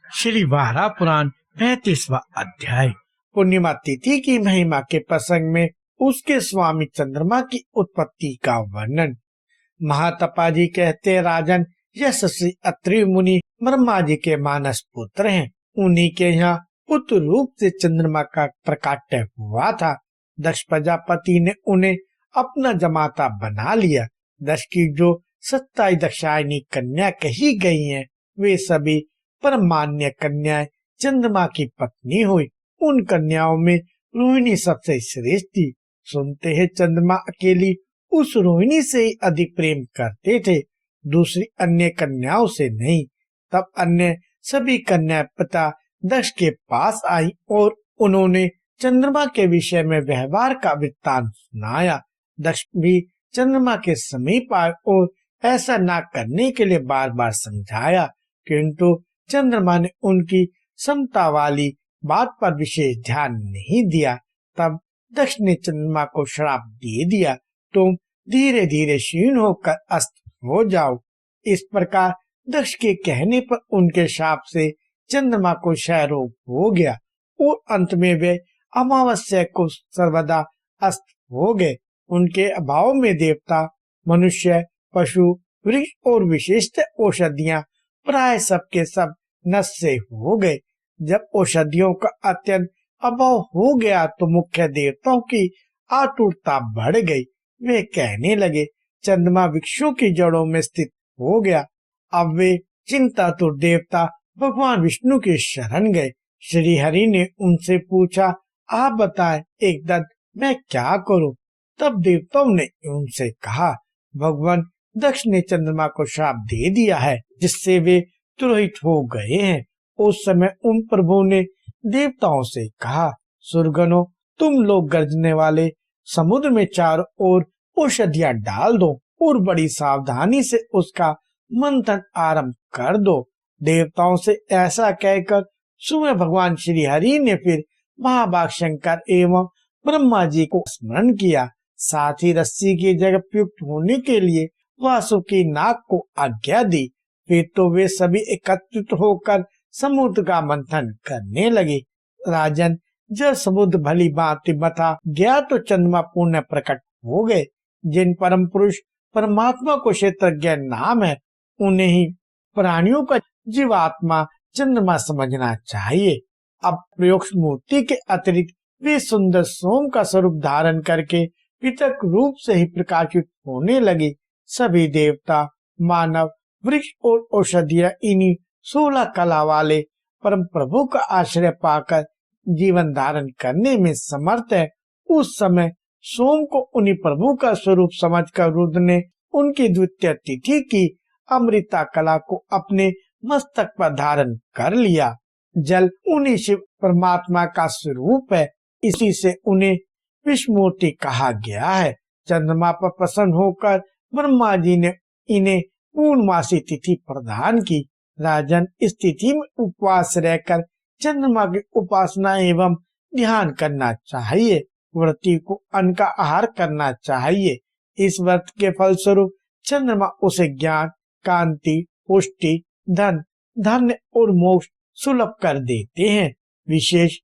श्री वारा पुराण 35वां अध्याय। पूर्णिमा तिथि की महिमा के प्रसंग में उसके स्वामी चंद्रमा की उत्पत्ति का वर्णन। महातपा जी कहते, राजन, यशस्वी अत्रि मुनि ब्रह्मा जी के मानस पुत्र हैं। उन्हीं के यहाँ पुत्र रूप से चंद्रमा का प्रकाट्य हुआ था। दक्ष प्रजापति ने उन्हें अपना जमाता बना लिया। दक्ष की जो 27 दक्षायनी कन्या कही गई हैं, वे सभी परमान्य कन्याएं चंद्रमा की पत्नी हुई। उन कन्याओं में रोहिणी सबसे श्रेष्ठ थी। सुनते हैं चंद्रमा अकेली उस रोहिणी से ही अधिक प्रेम करते थे, दूसरी अन्य कन्याओं से नहीं। तब अन्य सभी कन्या पिता दक्ष के पास आई और उन्होंने चंद्रमा के विषय में व्यवहार का वृत्तांत सुनाया। दक्ष भी चंद्रमा के समीप आए और ऐसा न करने के लिए बार बार समझाया, किंतु चंद्रमा ने उनकी समता वाली बात पर विशेष ध्यान नहीं दिया। तब दक्ष ने चंद्रमा को श्राप दे दिया, तुम धीरे धीरे क्षीण होकर अस्त हो जाओ। इस प्रकार दक्ष के कहने पर उनके शाप से चंद्रमा को क्षय रोग हो गया और अंत में वे अमावस्या को सर्वदा अस्त हो गए। उनके अभाव में देवता, मनुष्य, पशु, वृक्ष और विशिष्ट औषधियां प्राय सबके सब नष्ट से हो गए। जब औषधियों का अत्यंत अभाव हो गया तो मुख्य देवताओं की आतुरता बढ़ गई। वे कहने लगे, चंद्रमा वृक्षों की जड़ों में स्थित हो गया। अब वे चिंतातुर देवता भगवान विष्णु के शरण गए। श्री हरि ने उनसे पूछा, आप बताएं एक दत्त, मैं क्या करूं? तब देवताओं ने उनसे कहा, भगवान दक्ष ने चंद्रमा को श्राप दे दिया है, जिससे वे तुरहित हो गए हैं। उस समय उन प्रभु ने देवताओं से कहा, सुरगणों, तुम लोग गर्जने वाले समुद्र में चारों ओर औषधियां डाल दो और बड़ी सावधानी से उसका मंथन आरंभ कर दो। देवताओं से ऐसा कहकर सुबह भगवान श्री हरि ने फिर महाभाग शंकर एवं ब्रह्मा जी को स्मरण किया। साथ ही रस्सी की जगह प्रयुक्त होने के लिए वासुकी नाग को आज्ञा दी। फिर तो वे सभी एकत्रित होकर समुद्र का मंथन करने लगे। राजन, जब समुद्र भली भांति मथा गया तो चंद्रमा पूर्ण प्रकट हो गए। जिन परम पुरुष परमात्मा को क्षेत्रज्ञ नाम है, उन्हें ही प्राणियों का जीवात्मा चंद्रमा समझना चाहिए। अब प्रयोग मूर्ति के अतिरिक्त वे सुंदर सोम का स्वरूप धारण करके पृथक रूप से ही प्रकाशित होने लगे। सभी देवता, मानव, वृक्ष और औषधियां इन्हीं 16 कला वाले परम प्रभु का आश्रय पाकर जीवन धारण करने में समर्थ है। उस समय सोम को उन्हीं प्रभु का स्वरूप समझकर रुद्र ने उनकी द्वितीय तिथि की अमृता कला को अपने मस्तक पर धारण कर लिया। जल उन्हीं शिव परमात्मा का स्वरूप है, इसी से उन्हें विष्णुमूर्ति कहा गया है। चंद्रमा पर प्रसन्न होकर ब्रह्मा जी ने इन्हें पूर्णमासी तिथि प्रदान की। राजन, इस तिथि में उपवास रहकर चंद्रमा की उपासना एवं ध्यान करना चाहिए। व्रती को अन्न का आहार करना चाहिए। इस व्रत के फलस्वरूप चंद्रमा उसे ज्ञान, कांति, पुष्टि, धन, धन्य और मोक्ष सुलभ कर देते हैं। विशेष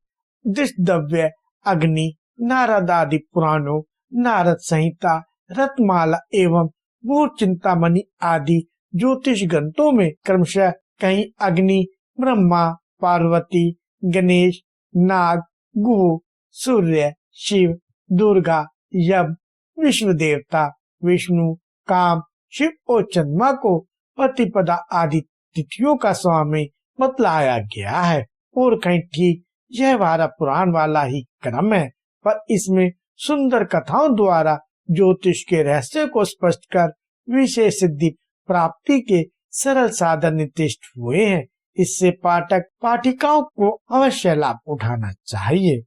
दृष्टव्य, अग्नि, नारद आदि पुराणों, नारद संहिता, रत्नमाला एवं भूत चिंतामणि आदि ज्योतिष ग्रंथों में क्रमशः कहीं अग्नि, ब्रह्मा, पार्वती, गणेश, नाग, गुरु, सूर्य, शिव, दुर्गा, यम, विश्व देवता, विष्णु, काम, शिव और चंद्रमा को प्रतिपदा आदि तिथियों का स्वामी बतलाया गया है। और कहीं ठीक यह वारा पुराण वाला ही क्रम है, पर इसमें सुंदर कथाओं द्वारा ज्योतिष के रहस्य को स्पष्ट कर विशेष सिद्धि प्राप्ति के सरल साधन निर्दिष्ट हुए हैं। इससे पाठक पाठिकाओं को अवश्य लाभ उठाना चाहिए।